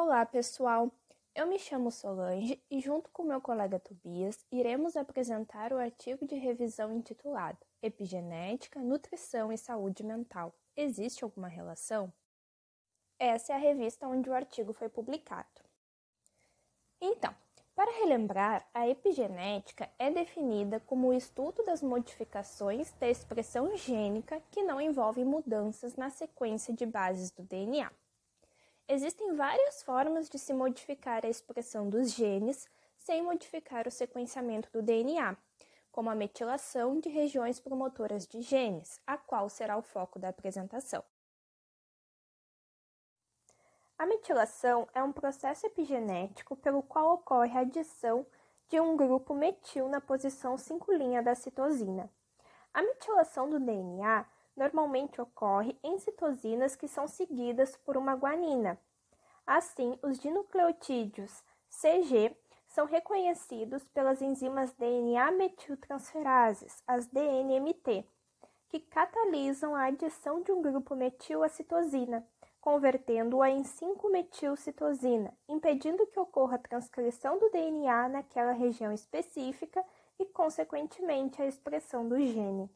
Olá, pessoal! Eu me chamo Solange e, junto com meu colega Tobias, iremos apresentar o artigo de revisão intitulado Epigenética, Nutrição e Saúde Mental. Existe alguma relação? Essa é a revista onde o artigo foi publicado. Então, para relembrar, a epigenética é definida como o estudo das modificações da expressão gênica que não envolvem mudanças na sequência de bases do DNA. Existem várias formas de se modificar a expressão dos genes sem modificar o sequenciamento do DNA, como a metilação de regiões promotoras de genes, a qual será o foco da apresentação. A metilação é um processo epigenético pelo qual ocorre a adição de um grupo metil na posição 5' da citosina. A metilação do DNA normalmente ocorre em citosinas que são seguidas por uma guanina. Assim, os dinucleotídeos CG são reconhecidos pelas enzimas DNA metiltransferases, as DNMT, que catalisam a adição de um grupo metil à citosina, convertendo-a em 5-metilcitosina, impedindo que ocorra a transcrição do DNA naquela região específica e, consequentemente, a expressão do gene.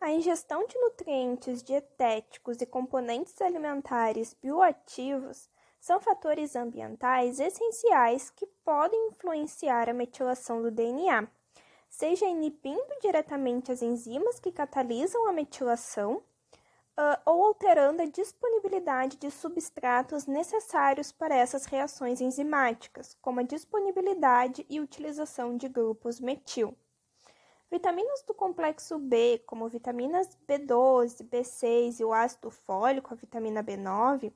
A ingestão de nutrientes dietéticos e componentes alimentares bioativos são fatores ambientais essenciais que podem influenciar a metilação do DNA, seja inibindo diretamente as enzimas que catalisam a metilação ou alterando a disponibilidade de substratos necessários para essas reações enzimáticas, como a disponibilidade e utilização de grupos metil. Vitaminas do complexo B, como vitaminas B12, B6 e o ácido fólico, a vitamina B9,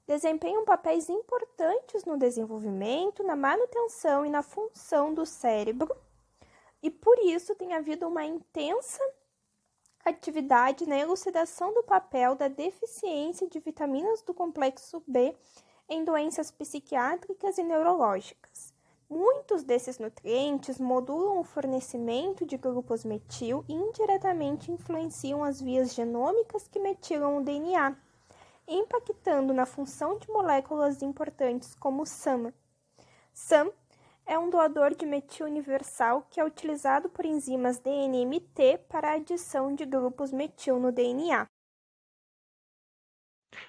desempenham papéis importantes no desenvolvimento, na manutenção e na função do cérebro, e por isso tem havido uma intensa atividade na elucidação do papel da deficiência de vitaminas do complexo B em doenças psiquiátricas e neurológicas. Muitos desses nutrientes modulam o fornecimento de grupos metil e indiretamente influenciam as vias genômicas que metilam o DNA, impactando na função de moléculas importantes como o SAM. SAM é um doador de metil universal que é utilizado por enzimas DNMT para a adição de grupos metil no DNA.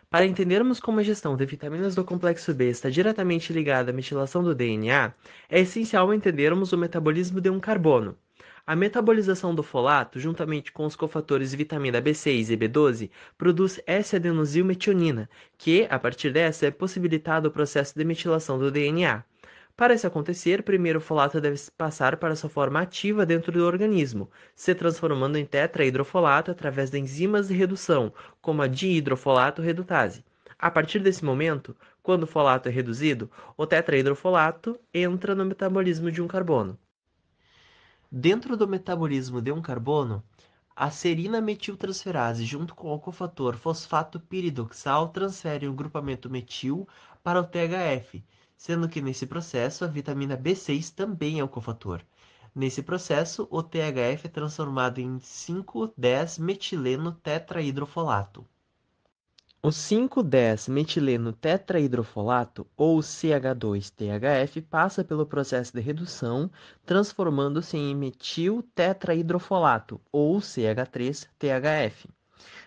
Para entendermos como a ingestão de vitaminas do complexo B está diretamente ligada à metilação do DNA, é essencial entendermos o metabolismo de um carbono. A metabolização do folato, juntamente com os cofatores de vitamina B6 e B12, produz S-adenosilmetionina, que, a partir dessa, é possibilitado o processo de metilação do DNA. Para isso acontecer, primeiro o folato deve passar para sua forma ativa dentro do organismo, se transformando em tetrahidrofolato através de enzimas de redução, como a dihidrofolato redutase. A partir desse momento, quando o folato é reduzido, o tetrahidrofolato entra no metabolismo de um carbono. Dentro do metabolismo de um carbono, a serina metiltransferase junto com o cofator fosfato piridoxal transferem o grupamento metil para o THF, sendo que nesse processo a vitamina B6 também é o cofator. Nesse processo, o THF é transformado em 5,10-metileno tetrahidrofolato. O 5,10-metileno tetrahidrofolato, ou CH2-THF, passa pelo processo de redução, transformando-se em metil-tetrahidrofolato, ou CH3-THF.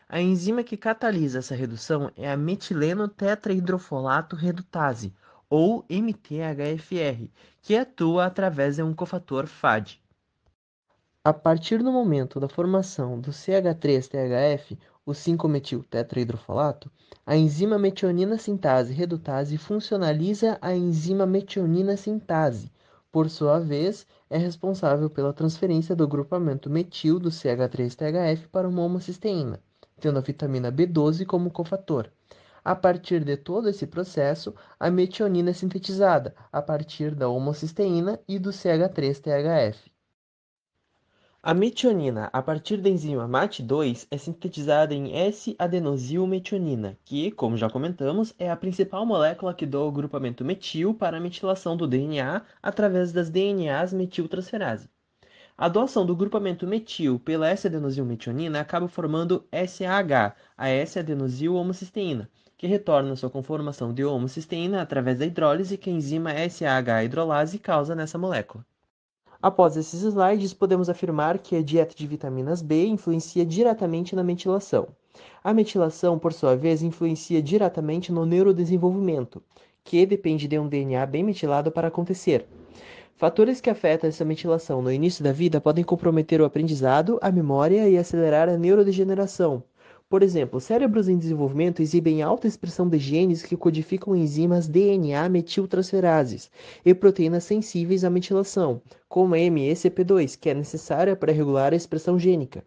A enzima que catalisa essa redução é a metileno tetrahidrofolato redutase, ou MTHFR, que atua através de um cofator FAD. A partir do momento da formação do CH3-THF, o 5-metil-tetrahidrofolato, a enzima metionina sintase redutase funcionaliza a enzima metionina sintase. Por sua vez, é responsável pela transferência do grupamento metil do CH3-THF para uma homocisteína, tendo a vitamina B12 como cofator. A partir de todo esse processo, a metionina é sintetizada a partir da homocisteína e do CH3-THF. A metionina, a partir da enzima MAT2, é sintetizada em S-adenosilmetionina, que, como já comentamos, é a principal molécula que doa o grupamento metil para a metilação do DNA através das DNAs metiltransferase. A doação do grupamento metil pela S-adenosilmetionina acaba formando SAH, a S-adenosil-homocisteína, que retorna sua conformação de homocisteína através da hidrólise que a enzima SAH hidrolase causa nessa molécula. Após esses slides, podemos afirmar que a dieta de vitaminas B influencia diretamente na metilação. A metilação, por sua vez, influencia diretamente no neurodesenvolvimento, que depende de um DNA bem metilado para acontecer. Fatores que afetam essa metilação no início da vida podem comprometer o aprendizado, a memória e acelerar a neurodegeneração. Por exemplo, cérebros em desenvolvimento exibem alta expressão de genes que codificam enzimas DNA metiltransferases e proteínas sensíveis à metilação, como a MSP2, que é necessária para regular a expressão gênica.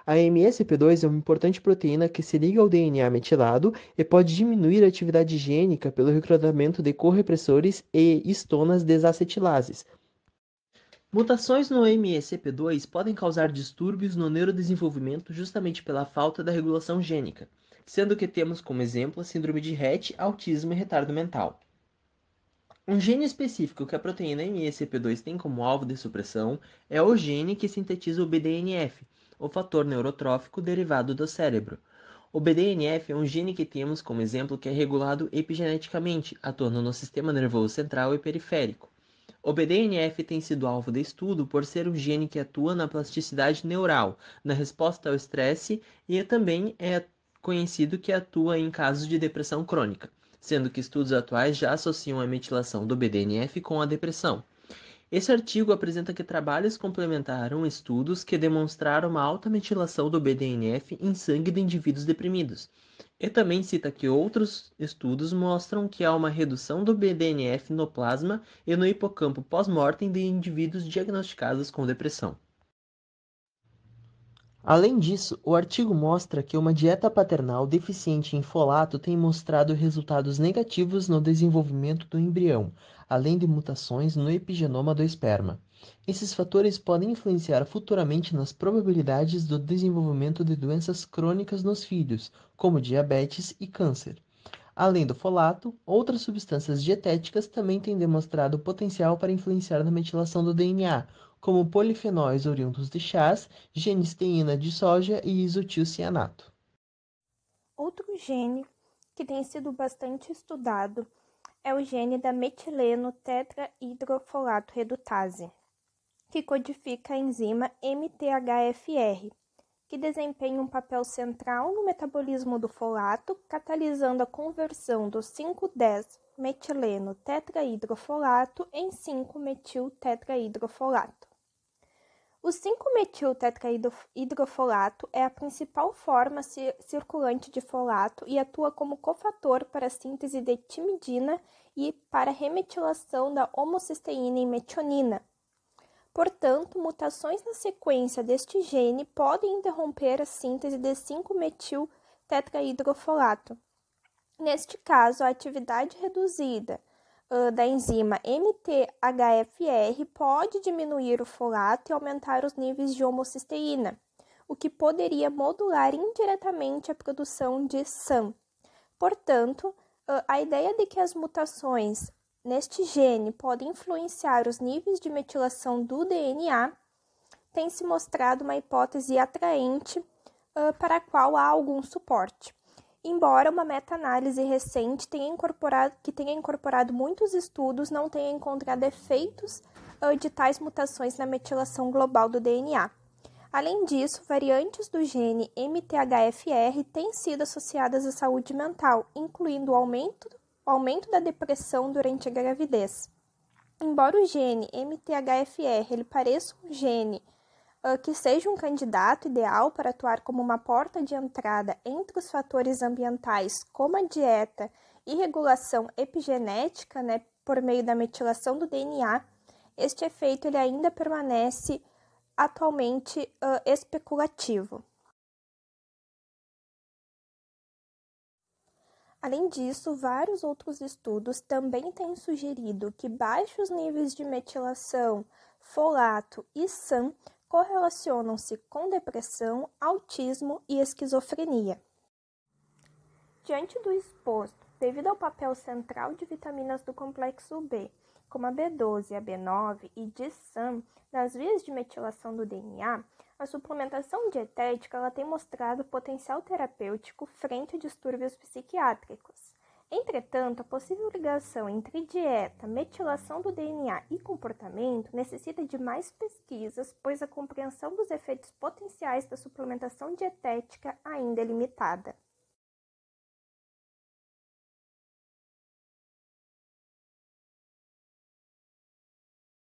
A MSP2 é uma importante proteína que se liga ao DNA metilado e pode diminuir a atividade gênica pelo recrutamento de correpressores e histonas desacetilases. Mutações no MSP2 podem causar distúrbios no neurodesenvolvimento justamente pela falta da regulação gênica, sendo que temos como exemplo a síndrome de Rett, autismo e retardo mental. Um gene específico que a proteína MSP2 tem como alvo de supressão é o gene que sintetiza o BDNF, o fator neurotrófico derivado do cérebro. O BDNF é um gene que temos como exemplo que é regulado epigeneticamente, atuando no sistema nervoso central e periférico. O BDNF tem sido alvo de estudo por ser um gene que atua na plasticidade neural, na resposta ao estresse e também é conhecido que atua em casos de depressão crônica, sendo que estudos atuais já associam a metilação do BDNF com a depressão. Esse artigo apresenta que trabalhos complementaram estudos que demonstraram uma alta metilação do BDNF em sangue de indivíduos deprimidos. E também cita que outros estudos mostram que há uma redução do BDNF no plasma e no hipocampo pós-mortem de indivíduos diagnosticados com depressão. Além disso, o artigo mostra que uma dieta paternal deficiente em folato tem mostrado resultados negativos no desenvolvimento do embrião, além de mutações no epigenoma do esperma. Esses fatores podem influenciar futuramente nas probabilidades do desenvolvimento de doenças crônicas nos filhos, como diabetes e câncer. Além do folato, outras substâncias dietéticas também têm demonstrado potencial para influenciar na metilação do DNA, como polifenóis oriundos de chás, genisteína de soja e isotilcianato. Outro gene que tem sido bastante estudado é o gene da metileno tetrahidrofolato redutase, que codifica a enzima MTHFR, que desempenha um papel central no metabolismo do folato, catalisando a conversão do 5,10-metileno tetrahidrofolato em 5-metil-tetrahidrofolato. O 5-metil-tetrahidrofolato é a principal forma circulante de folato e atua como cofator para a síntese de timidina e para a remetilação da homocisteína em metionina. Portanto, mutações na sequência deste gene podem interromper a síntese de 5-metil-tetrahidrofolato. Neste caso, a atividade reduzida da enzima MTHFR pode diminuir o folato e aumentar os níveis de homocisteína, o que poderia modular indiretamente a produção de SAM. Portanto, a ideia de que as mutações neste gene podem influenciar os níveis de metilação do DNA tem se mostrado uma hipótese atraente para a qual há algum suporte. Embora uma meta-análise recente tenha incorporado muitos estudos, não tenha encontrado efeitos de tais mutações na metilação global do DNA. Além disso, variantes do gene MTHFR têm sido associadas à saúde mental, incluindo o aumento da depressão durante a gravidez. Embora o gene MTHFR ele pareça um gene que seja um candidato ideal para atuar como uma porta de entrada entre os fatores ambientais, como a dieta e regulação epigenética, por meio da metilação do DNA, este efeito ele ainda permanece atualmente especulativo. Além disso, vários outros estudos também têm sugerido que baixos níveis de metilação, folato e SAM correlacionam-se com depressão, autismo e esquizofrenia. Diante do exposto, devido ao papel central de vitaminas do complexo B como a B12, a B9 e DSAM, nas vias de metilação do DNA, a suplementação dietética ela tem mostrado potencial terapêutico frente a distúrbios psiquiátricos. Entretanto, a possível ligação entre dieta, metilação do DNA e comportamento necessita de mais pesquisas, pois a compreensão dos efeitos potenciais da suplementação dietética ainda é limitada.